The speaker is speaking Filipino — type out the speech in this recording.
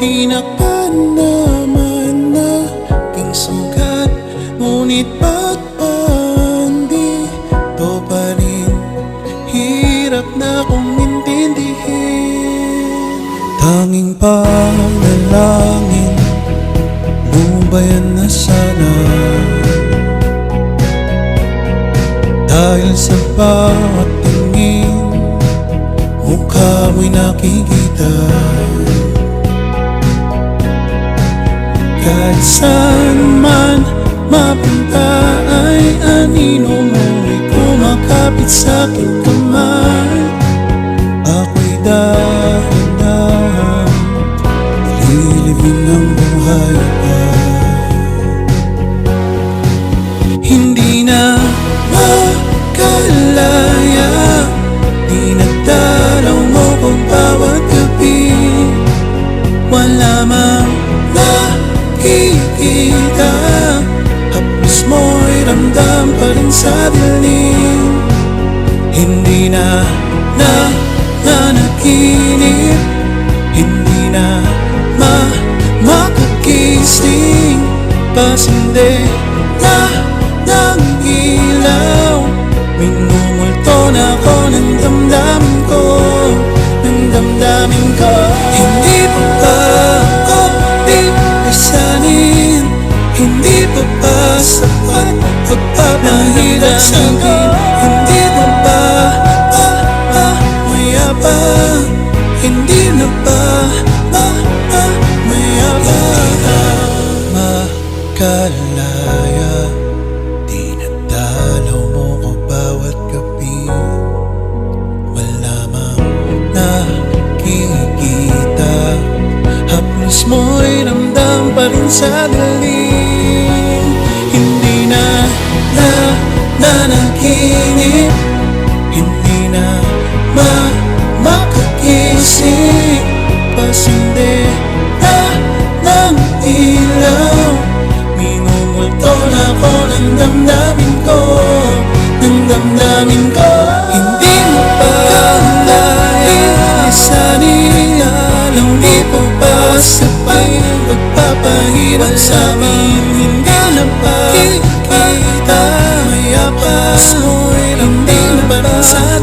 Di na ka naman naging sugat, ngunit ba't bandito pa rin? Hirap na kong intindihin. Tanging panalangin lubayan na sana, dahil sa bawat tingin mukha mo'y nakikita. Kahit saan man mapunta ay anino mo'y kumakapit sa'king kamay. Ako'y dahan-dahan nililibing ang buhay ko. Hindi na makalaya, dinadalaw mo ko bawat gabi. Wala mang nakikita, haplos mo'y ramdam pa rin sa dilim. Hindi na nanaginip, hindi na makagising. Pasinde na ng ilaw, minumulto na ako ng damdamin ko, ng damdamin ko. Hindi pa ba ako pipisanin? Hindi pa ba sapat pagpapahirap sa'kin? Hindi na ba mayabang? Hindi na ba mayabang? Makalaya, dinadalaw mo ko bawat gabi. Wala mang nakikita, haplos mo'y ramdam pa rin sa dilim. Hindi na nanaginip, hindi na makagising. Pasinde na ng ilaw, minumulto na ako ng damdamin ko, ng damdamin ko. Hindi mo pa lisanin, hindi po ba sabay pagpapahirap sa'min? Hindi na ba kita mayapas mo'y hindi na ba sa